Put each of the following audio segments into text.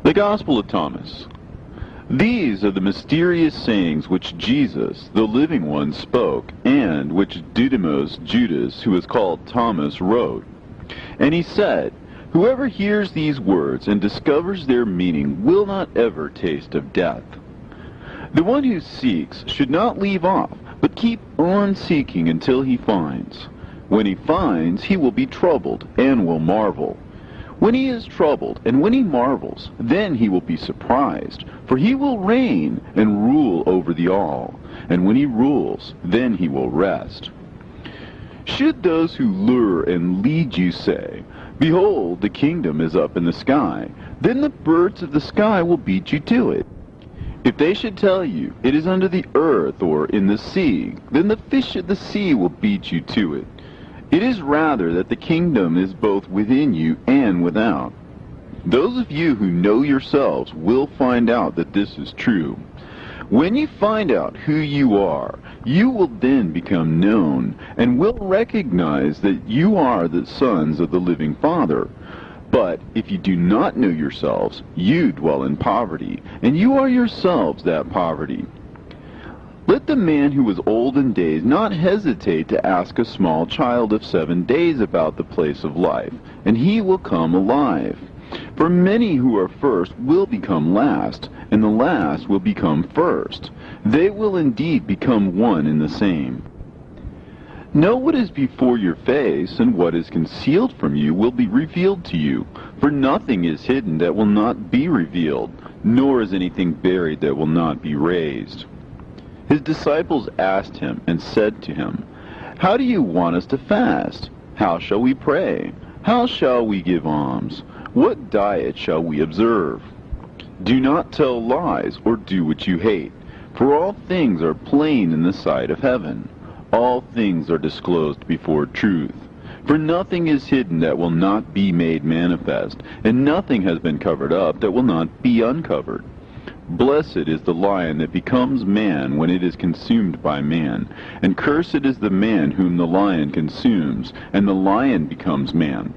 The Gospel of Thomas. These are the mysterious sayings which Jesus, the living one, spoke, and which Didymus Judas, who is called Thomas, wrote. And he said, Whoever hears these words and discovers their meaning will not ever taste of death. The one who seeks should not leave off, but keep on seeking until he finds. When he finds, he will be troubled and will marvel. When he is troubled and when he marvels, then he will be surprised, for he will reign and rule over the all. And when he rules, then he will rest. Should those who lure and lead you say, Behold, the kingdom is up in the sky, then the birds of the sky will beat you to it. If they should tell you, It is under the earth or in the sea, then the fish of the sea will beat you to it. It is rather that the kingdom is both within you and without. Those of you who know yourselves will find out that this is true. When you find out who you are, you will then become known, and will recognize that you are the sons of the living Father. But if you do not know yourselves, you dwell in poverty, and you are yourselves that poverty. Let the man who is old in days not hesitate to ask a small child of 7 days about the place of life, and he will come alive. For many who are first will become last, and the last will become first. They will indeed become one in the same. Know what is before your face, and what is concealed from you will be revealed to you. For nothing is hidden that will not be revealed, nor is anything buried that will not be raised. His disciples asked him and said to him, How do you want us to fast? How shall we pray? How shall we give alms? What diet shall we observe? Do not tell lies or do what you hate, for all things are plain in the sight of heaven. All things are disclosed before truth. For nothing is hidden that will not be made manifest, and nothing has been covered up that will not be uncovered. Blessed is the lion that becomes man when it is consumed by man, and cursed is the man whom the lion consumes, and the lion becomes man.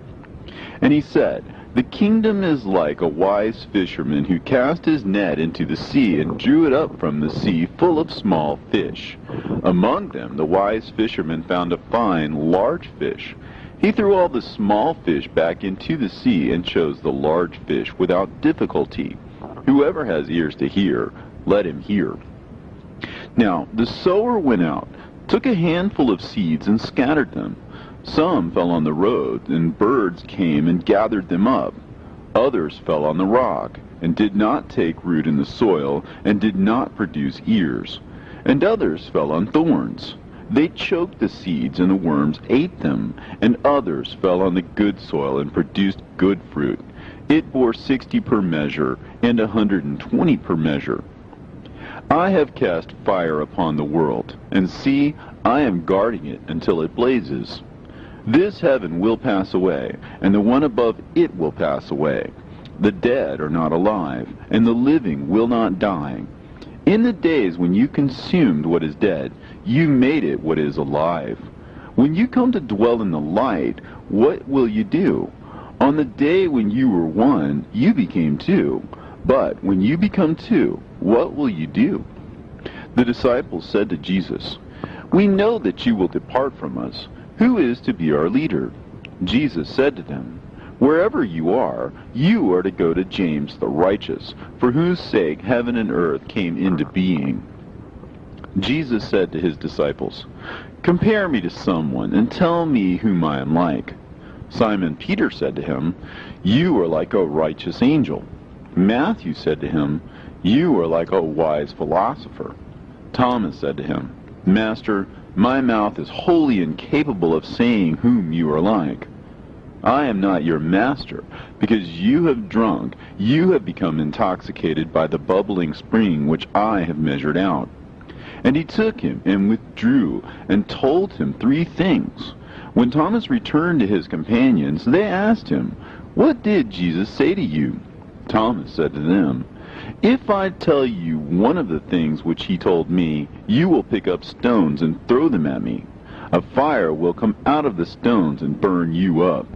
And he said, The kingdom is like a wise fisherman who cast his net into the sea and drew it up from the sea full of small fish. Among them the wise fisherman found a fine, large fish. He threw all the small fish back into the sea and chose the large fish without difficulty. Whoever has ears to hear, let him hear. Now the sower went out, took a handful of seeds and scattered them. Some fell on the road, and birds came and gathered them up. Others fell on the rock, and did not take root in the soil, and did not produce ears. And others fell on thorns. They choked the seeds, and the worms ate them. And others fell on the good soil, and produced good fruit. It bore 60 per measure, and 120 per measure. I have cast fire upon the world, and see, I am guarding it until it blazes. This heaven will pass away, and the one above it will pass away. The dead are not alive, and the living will not die. In the days when you consumed what is dead, you made it what is alive. When you come to dwell in the light, what will you do? On the day when you were one, you became two. But when you become two, what will you do? The disciples said to Jesus, We know that you will depart from us. Who is to be our leader? Jesus said to them, Wherever you are to go to James the righteous, for whose sake heaven and earth came into being. Jesus said to his disciples, Compare me to someone, and tell me whom I am like. Simon Peter said to him, You are like a righteous angel. Matthew said to him, You are like a wise philosopher. Thomas said to him, Master, my mouth is wholly incapable of saying whom you are like. I am not your master, because you have drunk, you have become intoxicated by the bubbling spring which I have measured out. And he took him and withdrew, and told him 3 things. When Thomas returned to his companions, they asked him, What did Jesus say to you? Thomas said to them, If I tell you one of the things which he told me, you will pick up stones and throw them at me. A fire will come out of the stones and burn you up.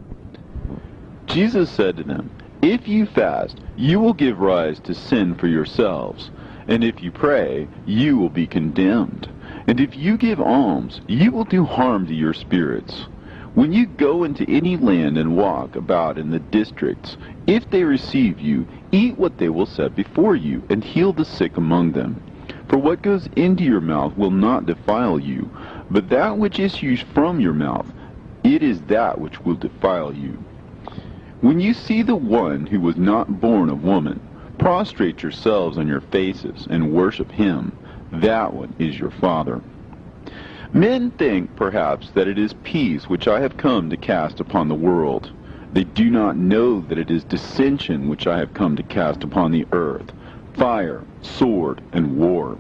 Jesus said to them, If you fast, you will give rise to sin for yourselves. And if you pray, you will be condemned. And if you give alms, you will do harm to your spirits. When you go into any land and walk about in the districts, if they receive you, eat what they will set before you, and heal the sick among them. For what goes into your mouth will not defile you, but that which issues from your mouth, it is that which will defile you. When you see the one who was not born of woman, prostrate yourselves on your faces and worship him. That one is your Father. Men think, perhaps, that it is peace which I have come to cast upon the world. They do not know that it is dissension which I have come to cast upon the earth, fire, sword, and war.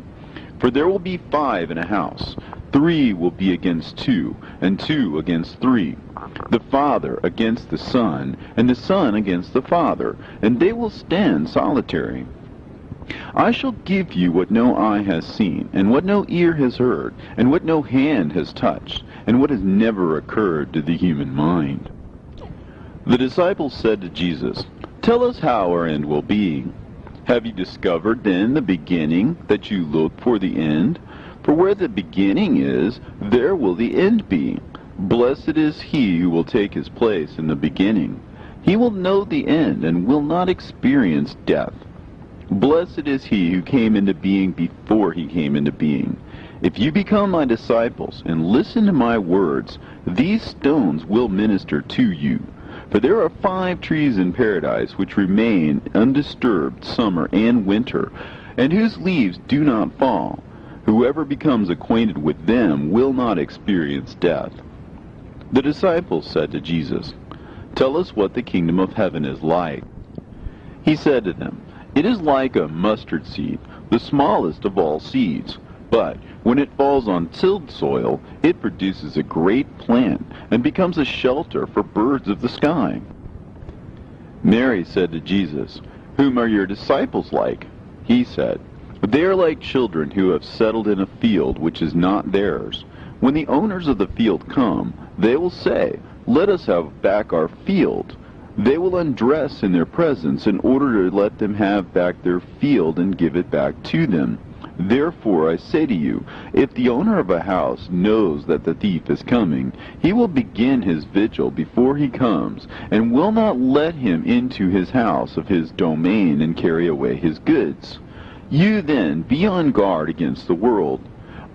For there will be 5 in a house, 3 will be against 2, and 2 against 3. The father against the son, and the son against the father, and they will stand solitary. I shall give you what no eye has seen, and what no ear has heard, and what no hand has touched, and what has never occurred to the human mind. The disciples said to Jesus, "Tell us how our end will be. Have you discovered then the beginning, that you look for the end? For where the beginning is, there will the end be. Blessed is he who will take his place in the beginning. He will know the end and will not experience death. Blessed is he who came into being before he came into being. If you become my disciples and listen to my words, these stones will minister to you. For there are 5 trees in paradise which remain undisturbed summer and winter, and whose leaves do not fall. Whoever becomes acquainted with them will not experience death." The disciples said to Jesus, "Tell us what the kingdom of heaven is like." He said to them, "It is like a mustard seed, the smallest of all seeds. But when it falls on tilled soil, it produces a great plant and becomes a shelter for birds of the sky." Mary said to Jesus, "Whom are your disciples like?" He said, "They are like children who have settled in a field which is not theirs. When the owners of the field come, they will say, 'Let us have back our field.' They will undress in their presence in order to let them have back their field and give it back to them. Therefore I say to you, if the owner of a house knows that the thief is coming, he will begin his vigil before he comes, and will not let him into his house of his domain and carry away his goods. You then be on guard against the world.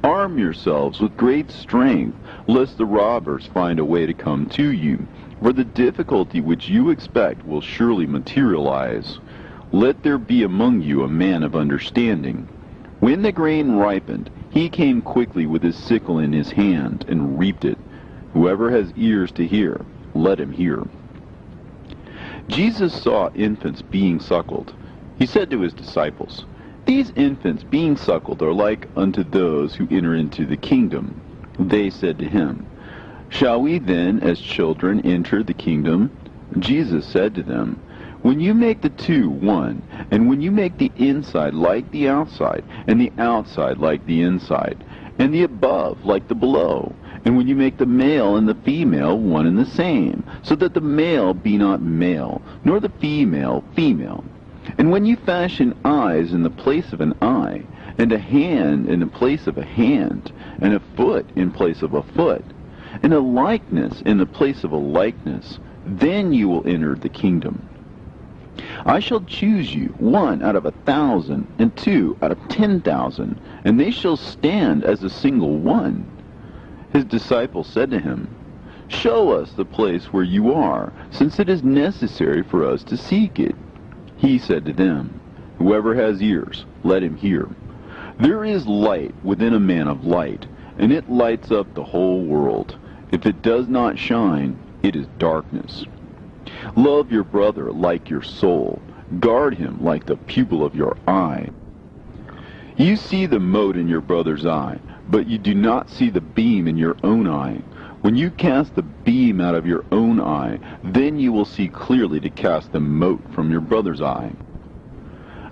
Arm yourselves with great strength, lest the robbers find a way to come to you. For the difficulty which you expect will surely materialize. Let there be among you a man of understanding." When the grain ripened, he came quickly with his sickle in his hand and reaped it. Whoever has ears to hear, let him hear. Jesus saw infants being suckled. He said to his disciples, "These infants being suckled are like unto those who enter into the kingdom." They said to him, "Shall we then as children enter the kingdom?" Jesus said to them, "When you make the 2 one, and when you make the inside like the outside, and the outside like the inside, and the above like the below, and when you make the male and the female one and the same, so that the male be not male, nor the female female, and when you fashion eyes in the place of an eye, and a hand in the place of a hand, and a foot in place of a foot, and a likeness in the place of a likeness, then you will enter the kingdom. I shall choose you 1 out of 1,000, and 2 out of 10,000, and they shall stand as a single one." His disciples said to him, "Show us the place where you are, since it is necessary for us to seek it." He said to them, "Whoever has ears, let him hear. There is light within a man of light, and it lights up the whole world. If it does not shine, it is darkness. Love your brother like your soul. Guard him like the pupil of your eye. You see the mote in your brother's eye, but you do not see the beam in your own eye. When you cast the beam out of your own eye, then you will see clearly to cast the mote from your brother's eye.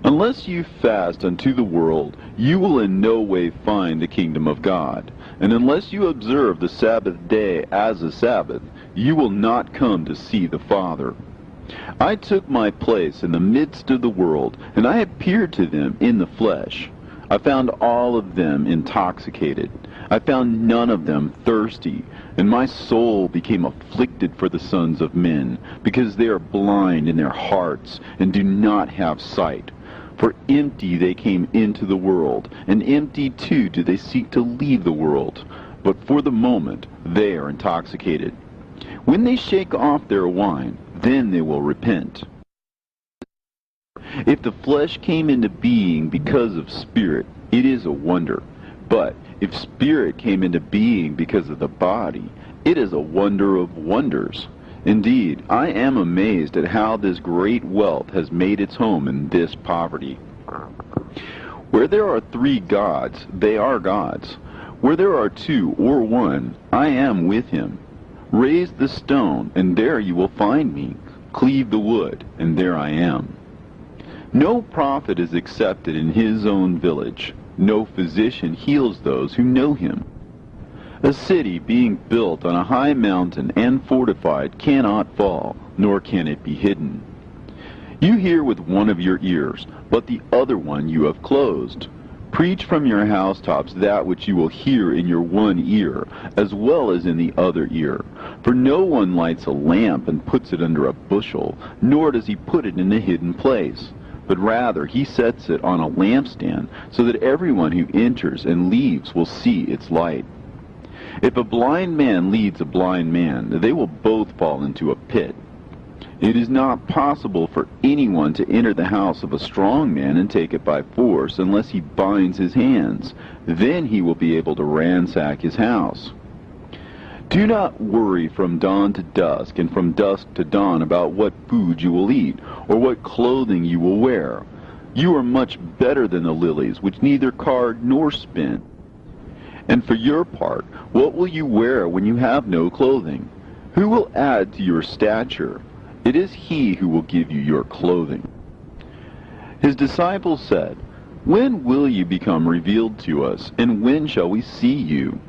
Unless you fast unto the world, you will in no way find the kingdom of God. And unless you observe the Sabbath day as a Sabbath, you will not come to see the Father. I took my place in the midst of the world, and I appeared to them in the flesh. I found all of them intoxicated. I found none of them thirsty, and my soul became afflicted for the sons of men, because they are blind in their hearts, and do not have sight. For empty they came into the world, and empty too do they seek to leave the world. But for the moment they are intoxicated. When they shake off their wine, then they will repent. If the flesh came into being because of spirit, it is a wonder. But if spirit came into being because of the body, it is a wonder of wonders. Indeed, I am amazed at how this great wealth has made its home in this poverty. Where there are 3 gods, they are gods. Where there are 2 or 1, I am with him. Raise the stone, and there you will find me. Cleave the wood, and there I am. No prophet is accepted in his own village. No physician heals those who know him. A city being built on a high mountain and fortified cannot fall, nor can it be hidden. You hear with one of your ears, but the other one you have closed. Preach from your housetops that which you will hear in your one ear, as well as in the other ear. For no one lights a lamp and puts it under a bushel, nor does he put it in a hidden place. But rather he sets it on a lampstand, so that everyone who enters and leaves will see its light. If a blind man leads a blind man, they will both fall into a pit. It is not possible for anyone to enter the house of a strong man and take it by force unless he binds his hands. Then he will be able to ransack his house. Do not worry from dawn to dusk and from dusk to dawn about what food you will eat or what clothing you will wear. You are much better than the lilies, which neither card nor spin. And for your part, what will you wear when you have no clothing? Who will add to your stature? It is he who will give you your clothing. His disciples said, When will you become revealed to us, and when shall we see you?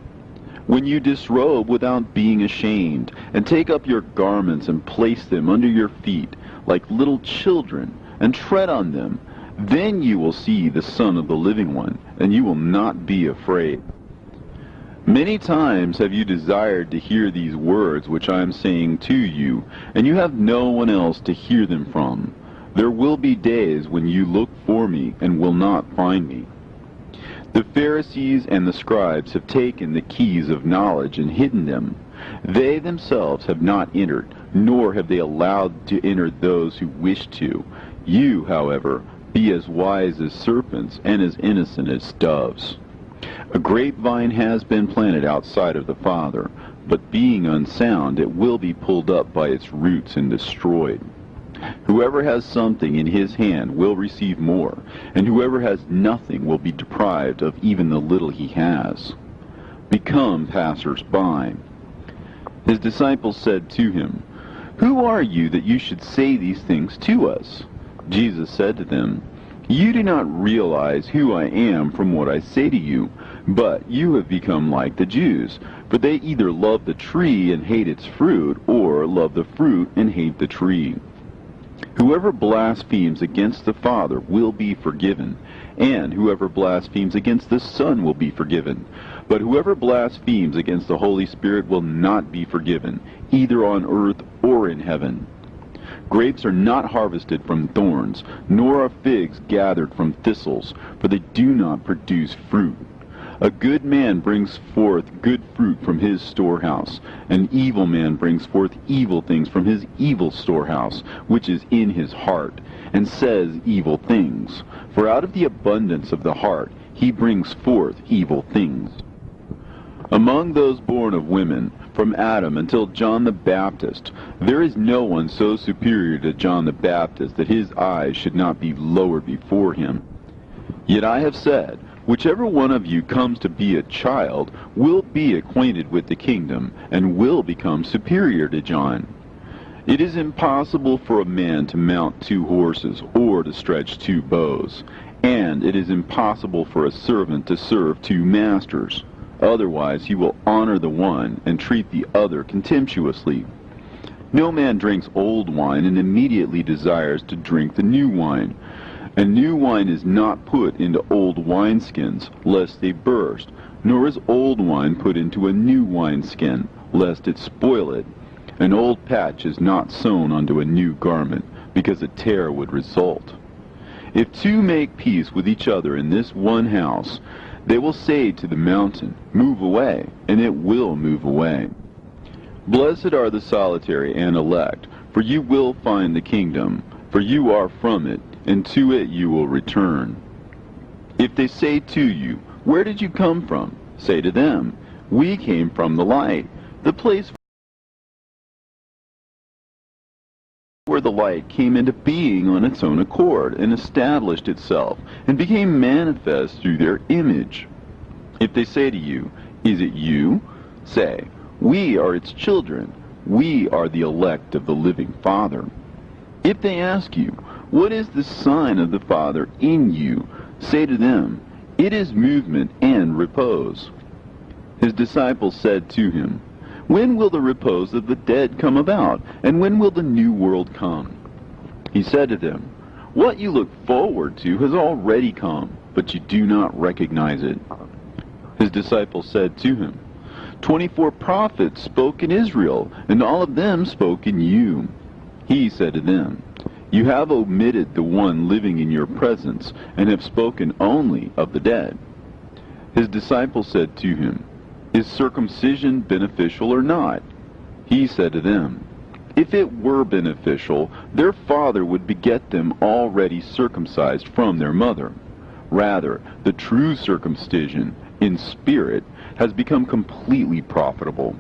When you disrobe without being ashamed, and take up your garments and place them under your feet, like little children, and tread on them, then you will see the Son of the Living One, and you will not be afraid. Many times have you desired to hear these words which I am saying to you, and you have no one else to hear them from. There will be days when you look for me and will not find me. The Pharisees and the scribes have taken the keys of knowledge and hidden them. They themselves have not entered, nor have they allowed to enter those who wish to. You, however, be as wise as serpents and as innocent as doves. A grapevine has been planted outside of the Father, but being unsound, it will be pulled up by its roots and destroyed. Whoever has something in his hand will receive more, and whoever has nothing will be deprived of even the little he has. Become passers-by. His disciples said to him, Who are you that you should say these things to us? Jesus said to them, You do not realize who I am from what I say to you, but you have become like the Jews, for they either love the tree and hate its fruit, or love the fruit and hate the tree. Whoever blasphemes against the Father will be forgiven, and whoever blasphemes against the Son will be forgiven. But whoever blasphemes against the Holy Spirit will not be forgiven, either on earth or in heaven. Grapes are not harvested from thorns, nor are figs gathered from thistles, for they do not produce fruit. A good man brings forth good fruit from his storehouse. An evil man brings forth evil things from his evil storehouse, which is in his heart, and says evil things. For out of the abundance of the heart he brings forth evil things. Among those born of women, from Adam until John the Baptist, there is no one so superior to John the Baptist that his eyes should not be lowered before him. Yet I have said, whichever one of you comes to be a child will be acquainted with the kingdom, and will become superior to John. It is impossible for a man to mount 2 horses, or to stretch 2 bows, and it is impossible for a servant to serve 2 masters. Otherwise he will honor the one and treat the other contemptuously. No man drinks old wine and immediately desires to drink the new wine. And new wine is not put into old wineskins, lest they burst, nor is old wine put into a new wineskin, lest it spoil it. An old patch is not sewn onto a new garment, because a tear would result. If two make peace with each other in this one house, they will say to the mountain, Move away, and it will move away. Blessed are the solitary and elect, for you will find the kingdom, for you are from it, and to it you will return. If they say to you, Where did you come from? Say to them, We came from the light, the place where the light came into being on its own accord, and established itself, and became manifest through their image. If they say to you, Is it you? Say, We are its children. We are the elect of the living Father. If they ask you, What is the sign of the Father in you? Say to them, It is movement and repose. His disciples said to him, When will the repose of the dead come about, and when will the new world come? He said to them, What you look forward to has already come, but you do not recognize it. His disciples said to him, 24 prophets spoke in Israel, and all of them spoke in you. He said to them, You have omitted the one living in your presence, and have spoken only of the dead. His disciples said to him, Is circumcision beneficial or not? He said to them, If it were beneficial, their father would beget them already circumcised from their mother. Rather, the true circumcision, in spirit, has become completely profitable.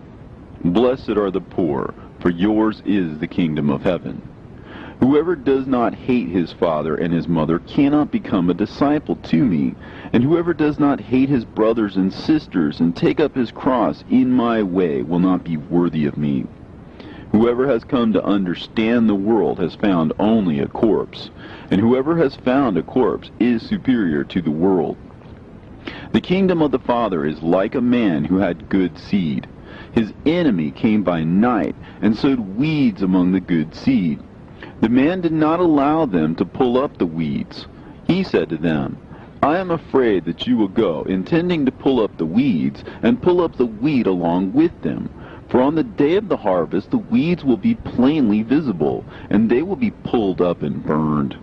Blessed are the poor, for yours is the kingdom of heaven. Whoever does not hate his father and his mother cannot become a disciple to me, and whoever does not hate his brothers and sisters and take up his cross in my way will not be worthy of me. Whoever has come to understand the world has found only a corpse, and whoever has found a corpse is superior to the world. The kingdom of the Father is like a man who had good seed. His enemy came by night and sowed weeds among the good seed. The man did not allow them to pull up the weeds. He said to them, I am afraid that you will go, intending to pull up the weeds, and pull up the wheat along with them. For on the day of the harvest the weeds will be plainly visible, and they will be pulled up and burned.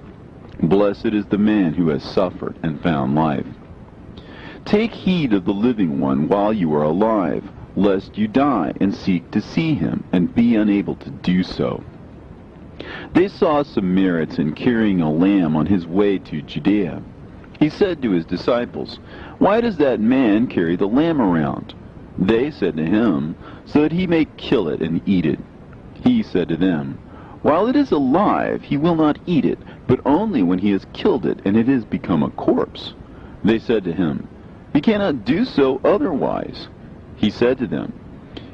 Blessed is the man who has suffered and found life. Take heed of the living one while you are alive, lest you die and seek to see him, and be unable to do so. They saw a Samaritan carrying a lamb on his way to Judea. He said to his disciples, Why does that man carry the lamb around? They said to him, So that he may kill it and eat it. He said to them, While it is alive, he will not eat it, but only when he has killed it and it has become a corpse. They said to him, He cannot do so otherwise. He said to them,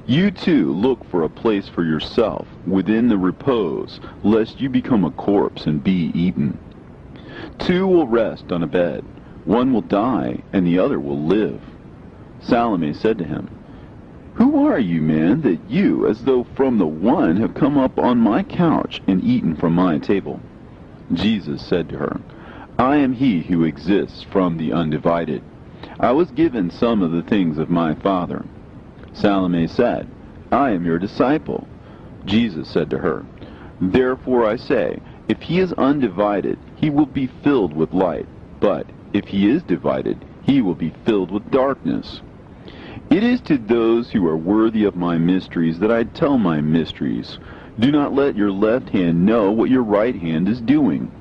You too look for a place for yourself within the repose, lest you become a corpse and be eaten. 2 will rest on a bed, one will die, and the other will live. Salome said to him, Who are you, man, that you, as though from the one, have come up on my couch and eaten from my table? Jesus said to her, I am he who exists from the undivided. I was given some of the things of my Father. Salome said, I am your disciple. Jesus said to her, Therefore I say, if he is undivided, he will be filled with light, but if he is divided, he will be filled with darkness. It is to those who are worthy of my mysteries that I tell my mysteries. Do not let your left hand know what your right hand is doing.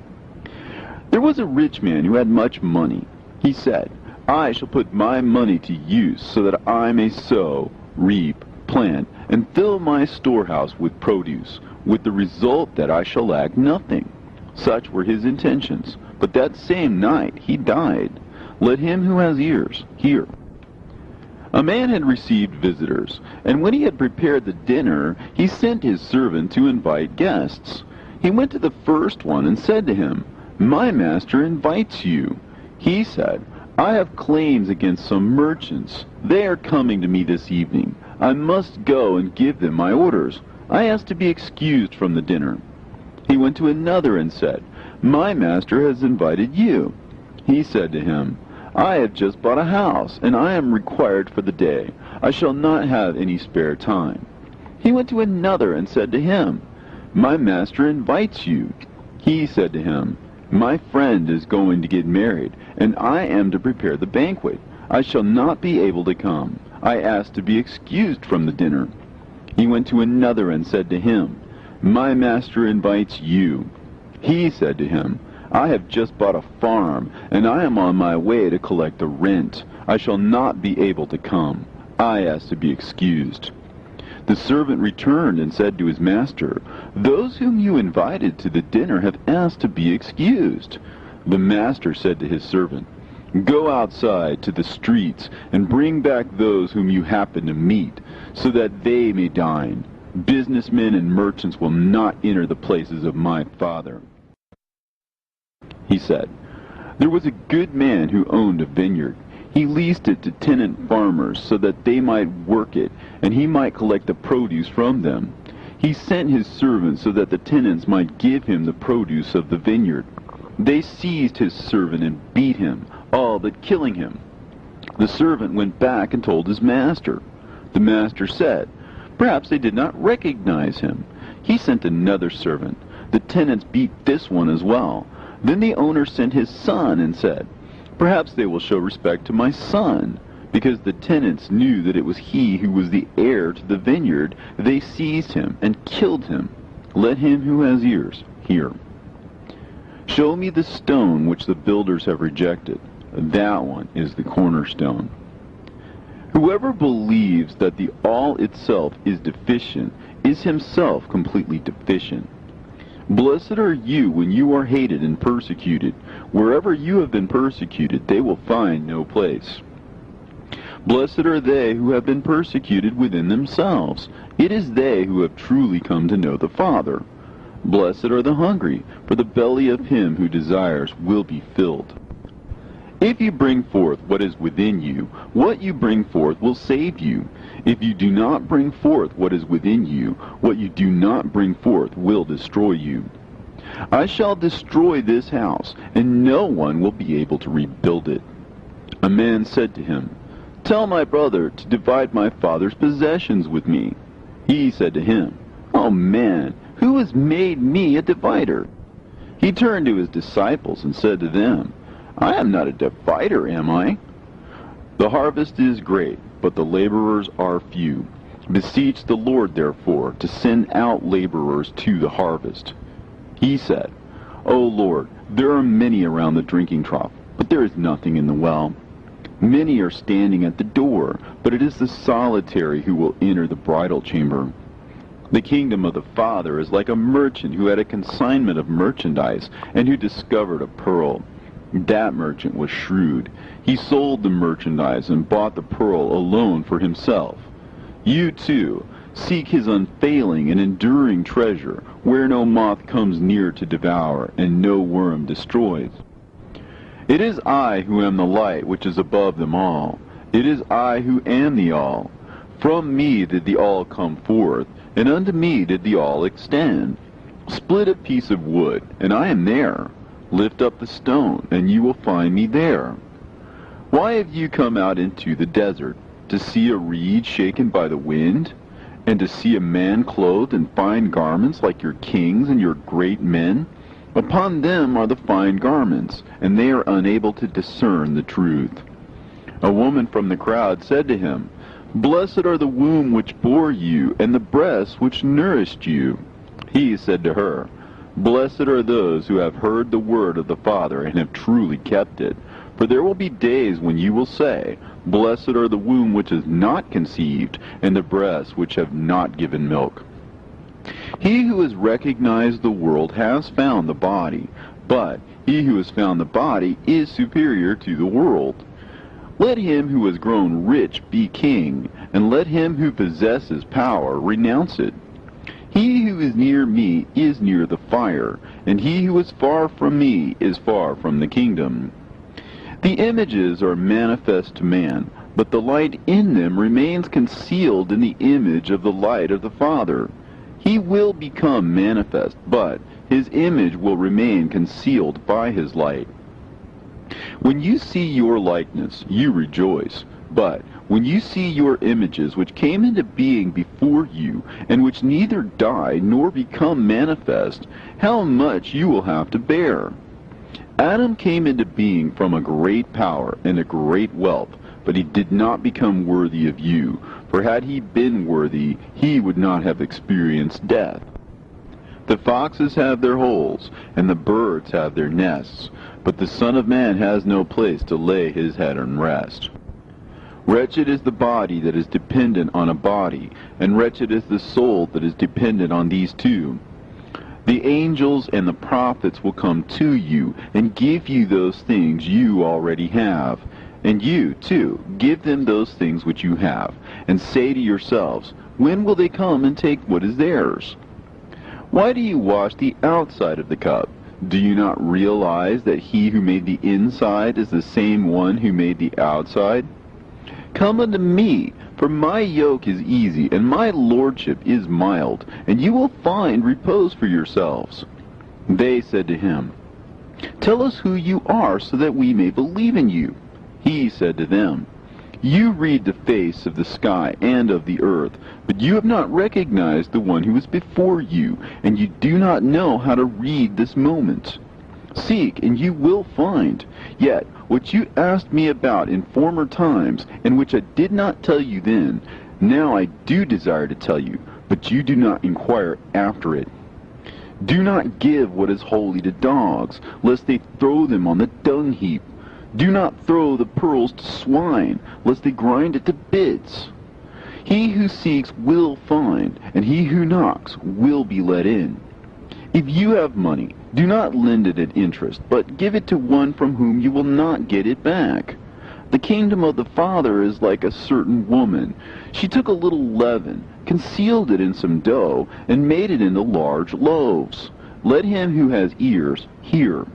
There was a rich man who had much money. He said, I shall put my money to use so that I may sow, reap, plant, and fill my storehouse with produce, with the result that I shall lack nothing. Such were his intentions. But that same night he died. Let him who has ears hear. A man had received visitors, and when he had prepared the dinner, he sent his servant to invite guests. He went to the first one and said to him, My master invites you. He said, I have claims against some merchants. They are coming to me this evening. I must go and give them my orders. I ask to be excused from the dinner. He went to another and said, My master has invited you. He said to him, I have just bought a house, and I am required for the day. I shall not have any spare time. He went to another and said to him, My master invites you. He said to him, My friend is going to get married, and I am to prepare the banquet. I shall not be able to come. I ask to be excused from the dinner. He went to another and said to him, My master invites you. He said to him, I have just bought a farm, and I am on my way to collect the rent. I shall not be able to come. I ask to be excused. The servant returned and said to his master, Those whom you invited to the dinner have asked to be excused. The master said to his servant, Go outside to the streets and bring back those whom you happen to meet, so that they may dine. Businessmen and merchants will not enter the places of my Father. He said, There was a good man who owned a vineyard. He leased it to tenant farmers so that they might work it, and he might collect the produce from them. He sent his servants so that the tenants might give him the produce of the vineyard. They seized his servant and beat him, all but killing him. The servant went back and told his master. The master said, Perhaps they did not recognize him. He sent another servant. The tenants beat this one as well. Then the owner sent his son and said, Perhaps they will show respect to my son. Because the tenants knew that it was he who was the heir to the vineyard, they seized him and killed him. Let him who has ears hear. Show me the stone which the builders have rejected. That one is the cornerstone. Whoever believes that the all itself is deficient is himself completely deficient. Blessed are you when you are hated and persecuted. Wherever you have been persecuted, they will find no place. Blessed are they who have been persecuted within themselves. It is they who have truly come to know the Father. Blessed are the hungry, for the belly of him who desires will be filled. If you bring forth what is within you, what you bring forth will save you. If you do not bring forth what is within you, what you do not bring forth will destroy you. I shall destroy this house, and no one will be able to rebuild it. A man said to him, Tell my brother to divide my father's possessions with me. He said to him, Oh man, who has made me a divider? He turned to his disciples and said to them, I am not a divider, am I? The harvest is great, but the laborers are few. Beseech the Lord, therefore, to send out laborers to the harvest. He said, O Lord, there are many around the drinking trough, but there is nothing in the well. Many are standing at the door, but it is the solitary who will enter the bridal chamber. The kingdom of the Father is like a merchant who had a consignment of merchandise and who discovered a pearl. That merchant was shrewd. He sold the merchandise and bought the pearl alone for himself. You too, seek his unfailing and enduring treasure, where no moth comes near to devour and no worm destroys. It is I who am the light which is above them all. It is I who am the all. From me did the all come forth, and unto me did the all extend. Split a piece of wood, and I am there. Lift up the stone, and you will find me there. Why have you come out into the desert, to see a reed shaken by the wind, and to see a man clothed in fine garments like your kings and your great men? Upon them are the fine garments, and they are unable to discern the truth. A woman from the crowd said to him, Blessed are the womb which bore you, and the breasts which nourished you. He said to her, Blessed are those who have heard the word of the Father and have truly kept it. For there will be days when you will say, Blessed are the womb which is not conceived, and the breasts which have not given milk. He who has recognized the world has found the body, but he who has found the body is superior to the world. Let him who has grown rich be king, and let him who possesses power renounce it. He who is near me is near the fire, and he who is far from me is far from the kingdom. The images are manifest to man, but the light in them remains concealed in the image of the light of the Father. He will become manifest, but his image will remain concealed by his light. When you see your likeness, you rejoice. But when you see your images which came into being before you, and which neither die nor become manifest, how much you will have to bear. Adam came into being from a great power and a great wealth, but he did not become worthy of you, for had he been worthy, he would not have experienced death. The foxes have their holes, and the birds have their nests, but the Son of Man has no place to lay his head and rest. Wretched is the body that is dependent on a body, and wretched is the soul that is dependent on these two. The angels and the prophets will come to you and give you those things you already have. And you, too, give them those things which you have, and say to yourselves, when will they come and take what is theirs? Why do you wash the outside of the cup? Do you not realize that he who made the inside is the same one who made the outside? Come unto me, for my yoke is easy, and my lordship is mild, and you will find repose for yourselves. They said to him, Tell us who you are, so that we may believe in you. He said to them, You read the face of the sky and of the earth, but you have not recognized the one who is before you, and you do not know how to read this moment. Seek, and you will find. Yet, what you asked me about in former times, and which I did not tell you then, now I do desire to tell you, but you do not inquire after it. Do not give what is holy to dogs, lest they throw them on the dung heap. Do not throw the pearls to swine, lest they grind it to bits. He who seeks will find, and he who knocks will be let in. If you have money, do not lend it at interest, but give it to one from whom you will not get it back. The kingdom of the Father is like a certain woman. She took a little leaven, concealed it in some dough, and made it into large loaves. Let him who has ears hear.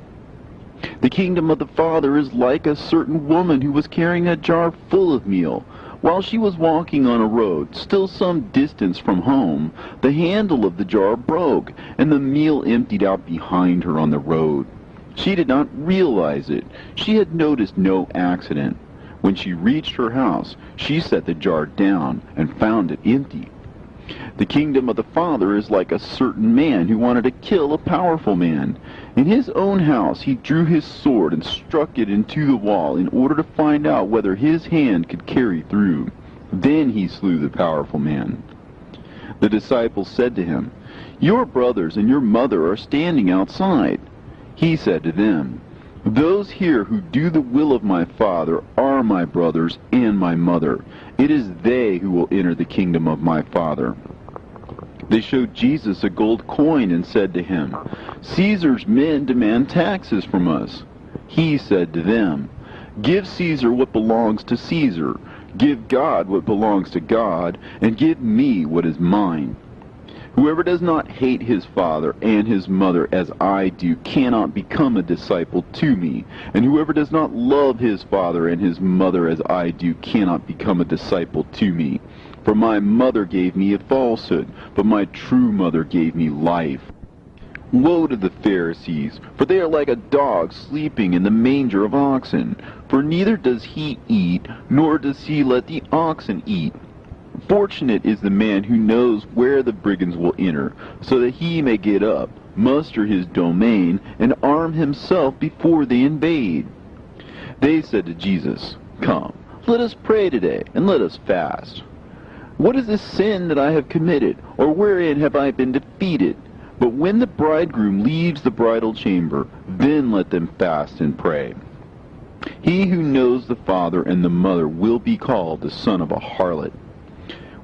The kingdom of the Father is like a certain woman who was carrying a jar full of meal. While she was walking on a road, still some distance from home, the handle of the jar broke, and the meal emptied out behind her on the road. She did not realize it. She had noticed no accident. When she reached her house, she set the jar down and found it empty. The kingdom of the Father is like a certain man who wanted to kill a powerful man. In his own house he drew his sword and struck it into the wall in order to find out whether his hand could carry through. Then he slew the powerful man. The disciples said to him, Your brothers and your mother are standing outside. He said to them, Those here who do the will of my Father are my brothers and my mother. It is they who will enter the kingdom of my Father. They showed Jesus a gold coin and said to him, Caesar's men demand taxes from us. He said to them, Give Caesar what belongs to Caesar. Give God what belongs to God, and give me what is mine. Whoever does not hate his father and his mother as I do cannot become a disciple to me, and whoever does not love his father and his mother as I do cannot become a disciple to me. For my mother gave me a falsehood, but my true mother gave me life. Woe to the Pharisees, for they are like a dog sleeping in the manger of oxen. For neither does he eat, nor does he let the oxen eat. Fortunate is the man who knows where the brigands will enter, so that he may get up, muster his domain, and arm himself before they invade. They said to Jesus, Come, let us pray today, and let us fast. What is the sin that I have committed, or wherein have I been defeated? But when the bridegroom leaves the bridal chamber, then let them fast and pray. He who knows the father and the mother will be called the son of a harlot.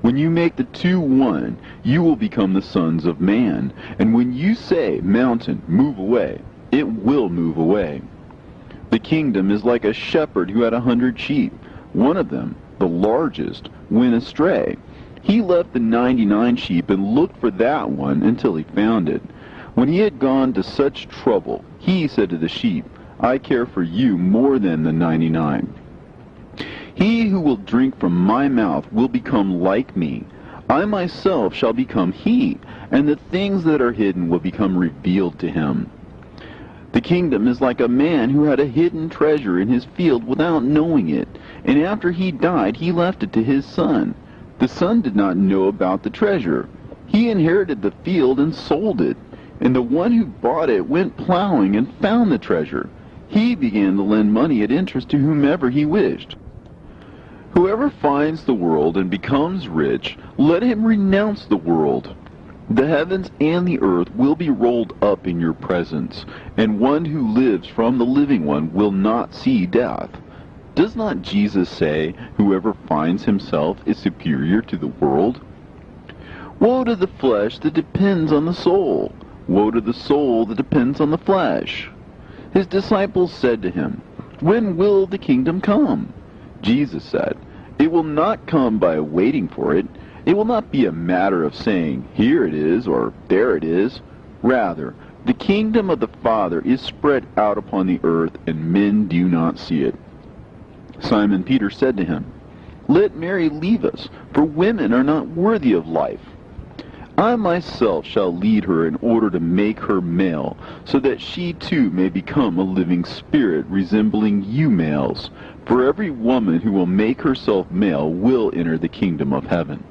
When you make the two one, you will become the sons of man. And when you say, Mountain, move away, it will move away. The kingdom is like a shepherd who had 100 sheep. One of them, the largest, went astray. He left the 99 sheep and looked for that one until he found it. When he had gone to such trouble, he said to the sheep, I care for you more than the 99. He who will drink from my mouth will become like me. I myself shall become he, and the things that are hidden will become revealed to him. The kingdom is like a man who had a hidden treasure in his field without knowing it, and after he died he left it to his son. The son did not know about the treasure. He inherited the field and sold it, and the one who bought it went plowing and found the treasure. He began to lend money at interest to whomever he wished. Whoever finds the world and becomes rich, let him renounce the world. The heavens and the earth will be rolled up in your presence, and one who lives from the living one will not see death. Does not Jesus say, whoever finds himself is superior to the world? Woe to the flesh that depends on the soul! Woe to the soul that depends on the flesh! His disciples said to him, When will the kingdom come? Jesus said, It will not come by waiting for it. It will not be a matter of saying, Here it is, or there it is. Rather, the kingdom of the Father is spread out upon the earth, and men do not see it. Simon Peter said to him, Let Mary leave us, for women are not worthy of life. I myself shall lead her in order to make her male, so that she too may become a living spirit resembling you males. For every woman who will make herself male will enter the kingdom of heaven.